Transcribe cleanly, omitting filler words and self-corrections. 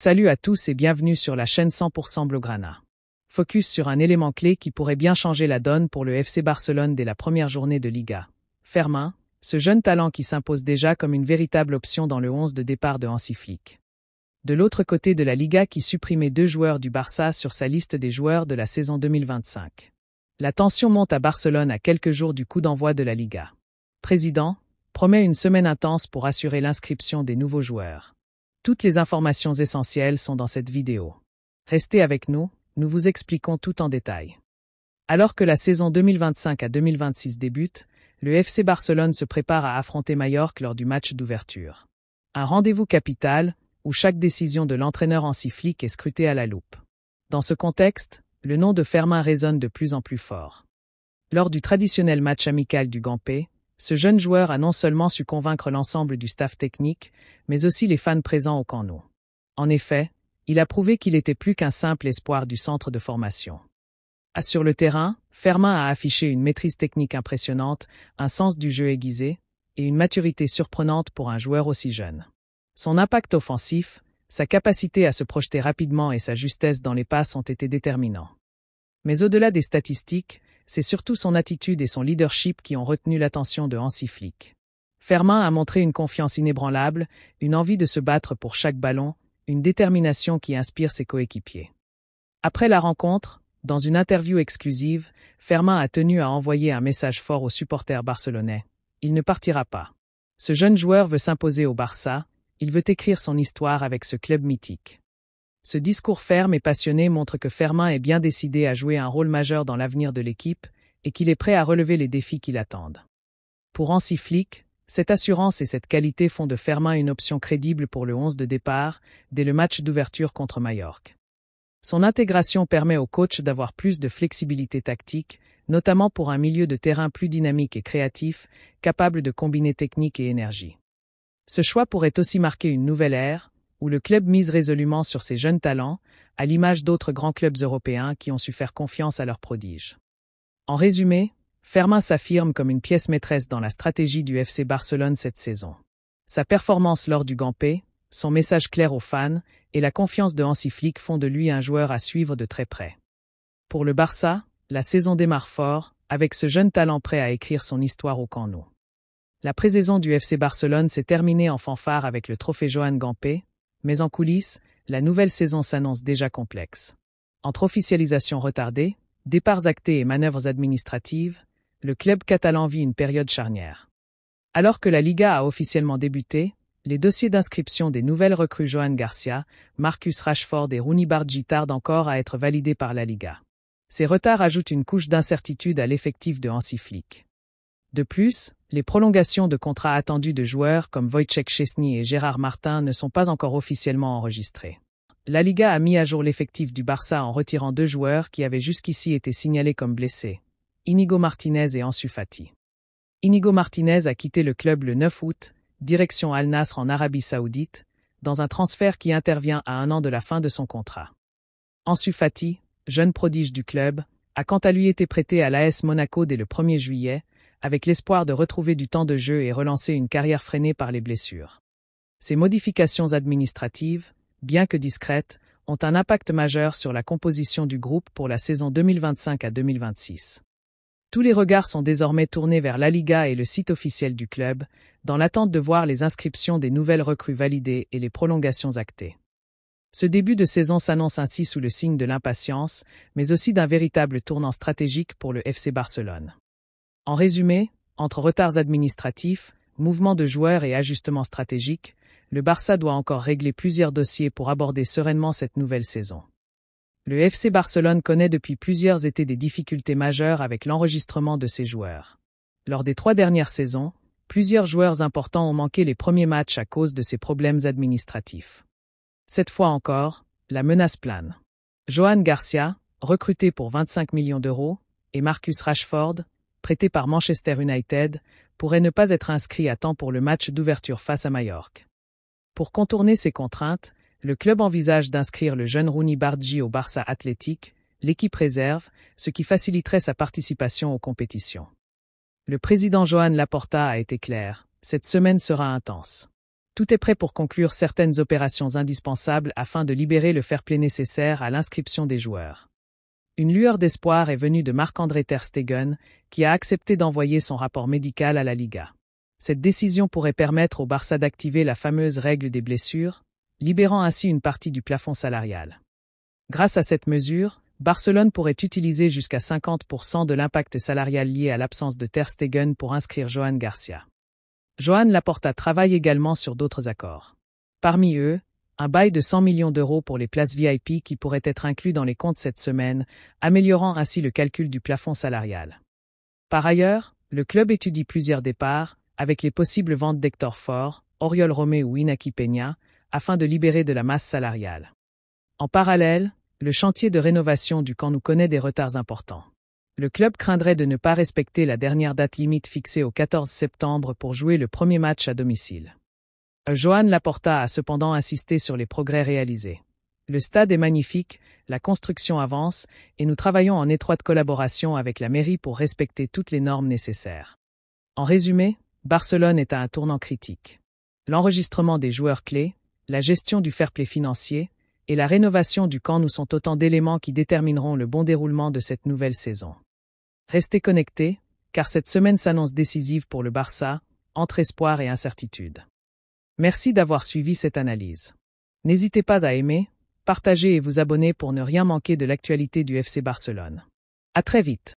Salut à tous et bienvenue sur la chaîne 100% Blaugrana. Focus sur un élément clé qui pourrait bien changer la donne pour le FC Barcelone dès la première journée de Liga. Fermin, ce jeune talent qui s'impose déjà comme une véritable option dans le 11 de départ de Hansi Flick. De l'autre côté de la Liga qui supprimait 2 joueurs du Barça sur sa liste des joueurs de la saison 2025. La tension monte à Barcelone à quelques jours du coup d'envoi de la Liga. Président promet une semaine intense pour assurer l'inscription des nouveaux joueurs. Toutes les informations essentielles sont dans cette vidéo. Restez avec nous, nous vous expliquons tout en détail. Alors que la saison 2025 à 2026 débute, le FC Barcelone se prépare à affronter Majorque lors du match d'ouverture. Un rendez-vous capital, où chaque décision de l'entraîneur Hansi Flick est scrutée à la loupe. Dans ce contexte, le nom de Fermin résonne de plus en plus fort. Lors du traditionnel match amical du Gampé, ce jeune joueur a non seulement su convaincre l'ensemble du staff technique, mais aussi les fans présents au Camp Nou. En effet, il a prouvé qu'il était plus qu'un simple espoir du centre de formation. Sur le terrain, Fermin a affiché une maîtrise technique impressionnante, un sens du jeu aiguisé, et une maturité surprenante pour un joueur aussi jeune. Son impact offensif, sa capacité à se projeter rapidement et sa justesse dans les passes ont été déterminants. Mais au-delà des statistiques, c'est surtout son attitude et son leadership qui ont retenu l'attention de Hansi Flick. Fermin a montré une confiance inébranlable, une envie de se battre pour chaque ballon, une détermination qui inspire ses coéquipiers. Après la rencontre, dans une interview exclusive, Fermin a tenu à envoyer un message fort aux supporters barcelonais. Il ne partira pas. Ce jeune joueur veut s'imposer au Barça, il veut écrire son histoire avec ce club mythique. Ce discours ferme et passionné montre que Fermin est bien décidé à jouer un rôle majeur dans l'avenir de l'équipe et qu'il est prêt à relever les défis qui l'attendent. Pour Hansi Flick, cette assurance et cette qualité font de Fermin une option crédible pour le 11 de départ dès le match d'ouverture contre Majorque. Son intégration permet au coach d'avoir plus de flexibilité tactique, notamment pour un milieu de terrain plus dynamique et créatif, capable de combiner technique et énergie. Ce choix pourrait aussi marquer une nouvelle ère, où le club mise résolument sur ses jeunes talents, à l'image d'autres grands clubs européens qui ont su faire confiance à leurs prodiges. En résumé, Fermin s'affirme comme une pièce maîtresse dans la stratégie du FC Barcelone cette saison. Sa performance lors du Gampé, son message clair aux fans et la confiance de Hansi Flick font de lui un joueur à suivre de très près. Pour le Barça, la saison démarre fort, avec ce jeune talent prêt à écrire son histoire au Camp Nou. La pré-saison du FC Barcelone s'est terminée en fanfare avec le trophée Joan Gampé, mais en coulisses, la nouvelle saison s'annonce déjà complexe. Entre officialisation retardée, départs actés et manœuvres administratives, le club catalan vit une période charnière. Alors que la Liga a officiellement débuté, les dossiers d'inscription des nouvelles recrues Joan Garcia, Marcus Rashford et Rooney Bargi tardent encore à être validés par la Liga. Ces retards ajoutent une couche d'incertitude à l'effectif de Hansi Flick. De plus, les prolongations de contrats attendus de joueurs comme Wojciech Szczesny et Gérard Martin ne sont pas encore officiellement enregistrés. La Liga a mis à jour l'effectif du Barça en retirant 2 joueurs qui avaient jusqu'ici été signalés comme blessés, Íñigo Martínez et Ansu Fati. Íñigo Martínez a quitté le club le 9 août, direction Al Nasr en Arabie Saoudite, dans un transfert qui intervient à 1 an de la fin de son contrat. Ansu Fati, jeune prodige du club, a quant à lui été prêté à l'AS Monaco dès le 1er juillet, avec l'espoir de retrouver du temps de jeu et relancer une carrière freinée par les blessures. Ces modifications administratives, bien que discrètes, ont un impact majeur sur la composition du groupe pour la saison 2025 à 2026. Tous les regards sont désormais tournés vers la Liga et le site officiel du club, dans l'attente de voir les inscriptions des nouvelles recrues validées et les prolongations actées. Ce début de saison s'annonce ainsi sous le signe de l'impatience, mais aussi d'un véritable tournant stratégique pour le FC Barcelone. En résumé, entre retards administratifs, mouvements de joueurs et ajustements stratégiques, le Barça doit encore régler plusieurs dossiers pour aborder sereinement cette nouvelle saison. Le FC Barcelone connaît depuis plusieurs étés des difficultés majeures avec l'enregistrement de ses joueurs. Lors des 3 dernières saisons, plusieurs joueurs importants ont manqué les premiers matchs à cause de ces problèmes administratifs. Cette fois encore, la menace plane. Joan Garcia, recruté pour 25 millions d'euros, et Marcus Rashford, prêté par Manchester United, pourrait ne pas être inscrit à temps pour le match d'ouverture face à Majorque. Pour contourner ces contraintes, le club envisage d'inscrire le jeune Rooney Bargi au Barça Athletic, l'équipe réserve, ce qui faciliterait sa participation aux compétitions. Le président Joan Laporta a été clair, cette semaine sera intense. Tout est prêt pour conclure certaines opérations indispensables afin de libérer le fair-play nécessaire à l'inscription des joueurs. Une lueur d'espoir est venue de Marc-André ter Stegen, qui a accepté d'envoyer son rapport médical à la Liga. Cette décision pourrait permettre au Barça d'activer la fameuse règle des blessures, libérant ainsi une partie du plafond salarial. Grâce à cette mesure, Barcelone pourrait utiliser jusqu'à 50% de l'impact salarial lié à l'absence de ter Stegen pour inscrire Joan Garcia. Joan Laporta travaille également sur d'autres accords. Parmi eux, un bail de 100 millions d'euros pour les places VIP qui pourrait être inclus dans les comptes cette semaine, améliorant ainsi le calcul du plafond salarial. Par ailleurs, le club étudie plusieurs départs, avec les possibles ventes d'Hector Ford, Oriol Romeu ou Inaki Peña, afin de libérer de la masse salariale. En parallèle, le chantier de rénovation du Camp Nou connaît des retards importants. Le club craindrait de ne pas respecter la dernière date limite fixée au 14 septembre pour jouer le premier match à domicile. Joan Laporta a cependant insisté sur les progrès réalisés. Le stade est magnifique, la construction avance, et nous travaillons en étroite collaboration avec la mairie pour respecter toutes les normes nécessaires. En résumé, Barcelone est à un tournant critique. L'enregistrement des joueurs clés, la gestion du fair-play financier et la rénovation du Camp Nou sont autant d'éléments qui détermineront le bon déroulement de cette nouvelle saison. Restez connectés, car cette semaine s'annonce décisive pour le Barça, entre espoir et incertitude. Merci d'avoir suivi cette analyse. N'hésitez pas à aimer, partager et vous abonner pour ne rien manquer de l'actualité du FC Barcelone. À très vite.